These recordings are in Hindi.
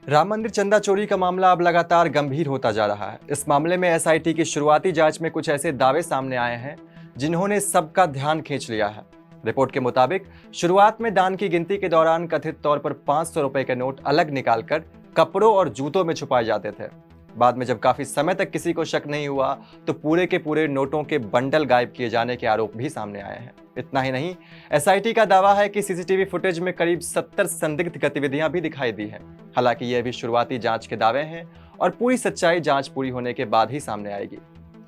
राम मंदिर चंदा चोरी का मामला अब लगातार गंभीर होता जा रहा है। इस मामले में एसआईटी की शुरुआती जांच में कुछ ऐसे दावे सामने आए हैं जिन्होंने सबका ध्यान खींच लिया है। रिपोर्ट के मुताबिक शुरुआत में दान की गिनती के दौरान कथित तौर पर 500 रुपए के नोट अलग निकालकर कपड़ों और जूतों में छुपाए जाते थे। बाद में जब काफी समय तक किसी को शक नहीं हुआ तो पूरे के पूरे नोटों के बंडल गायब किए जाने के आरोप भी सामने आए हैं। इतना ही नहीं, एसआईटी का दावा है कि सीसीटीवी फुटेज में करीब 70 संदिग्ध गतिविधियां भी दिखाई दी हैं। हालांकि ये भी शुरुआती जांच के दावे हैं और पूरी सच्चाई जांच पूरी होने के बाद ही सामने आएगी।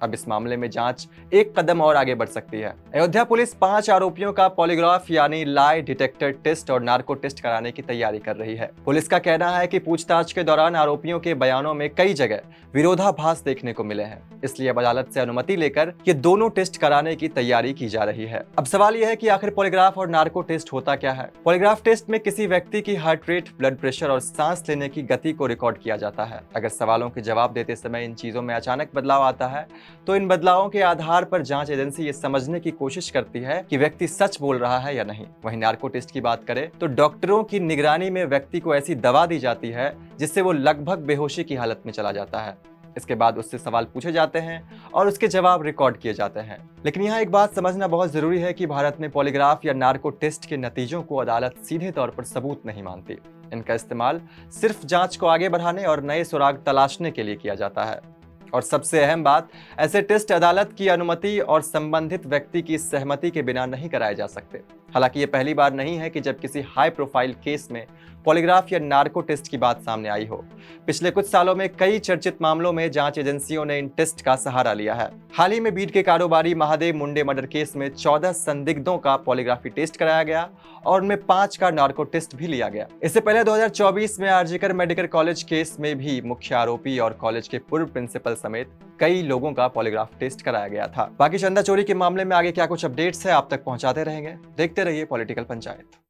अब इस मामले में जांच एक कदम और आगे बढ़ सकती है। अयोध्या पुलिस 5 आरोपियों का पॉलीग्राफ यानी लाई डिटेक्टर टेस्ट और नार्को टेस्ट कराने की तैयारी कर रही है। पुलिस का कहना है कि पूछताछ के दौरान आरोपियों के बयानों में कई जगह विरोधाभास देखने को मिले हैं, इसलिए अब अदालत से अनुमति लेकर ये दोनों टेस्ट कराने की तैयारी की जा रही है। अब सवाल यह है कि आखिर पॉलीग्राफ और नार्को टेस्ट होता क्या है। पॉलीग्राफ टेस्ट में किसी व्यक्ति की हार्ट रेट, ब्लड प्रेशर और सांस लेने की गति को रिकॉर्ड किया जाता है। अगर सवालों के जवाब देते समय इन चीजों में अचानक बदलाव आता है तो इन बदलावों के आधार पर जांच एजेंसी ये समझने की कोशिश करती है कि व्यक्ति सच बोल रहा है या नहीं। वहीं नार्को टेस्ट की बात करें तो डॉक्टरों की निगरानी में व्यक्ति को ऐसी दवा दी जाती है जिससे वो लगभग बेहोशी की हालत में चला जाता है। इसके बाद उससे सवाल पूछे जाते हैं और उसके जवाब रिकॉर्ड किए जाते हैं। लेकिन यहाँ एक बात समझना बहुत जरूरी है कि भारत में पॉलीग्राफ या नार्को टेस्ट के नतीजों को अदालत सीधे तौर पर सबूत नहीं मानती। इनका इस्तेमाल सिर्फ जांच को आगे बढ़ाने और नए सुराग तलाशने के लिए किया जाता है। और सबसे अहम बात, ऐसे टेस्ट अदालत की अनुमति और संबंधित व्यक्ति की सहमति के बिना नहीं कराए जा सकते। हालांकि ये पहली बार नहीं है कि जब किसी हाई प्रोफाइल केस में पॉलीग्राफ या नार्को टेस्ट की बात सामने आई हो। पिछले कुछ सालों में कई चर्चित मामलों में जांच एजेंसियों ने इन टेस्ट का सहारा लिया है। हाल ही में बीड के कारोबारी महादेव मुंडे मर्डर केस में 14 संदिग्धों का पॉलीग्राफी टेस्ट कराया गया और उनमें 5 का नार्को टेस्ट भी लिया गया। इससे पहले 2024 में आरजीकर मेडिकल कॉलेज केस में भी मुख्य आरोपी और कॉलेज के पूर्व प्रिंसिपल समेत कई लोगों का पॉलीग्राफ टेस्ट कराया गया था। बाकी चंदा चोरी के मामले में आगे क्या कुछ अपडेट्स है आप तक पहुंचाते रहेंगे। देखते रहिए पॉलिटिकल पंचायत।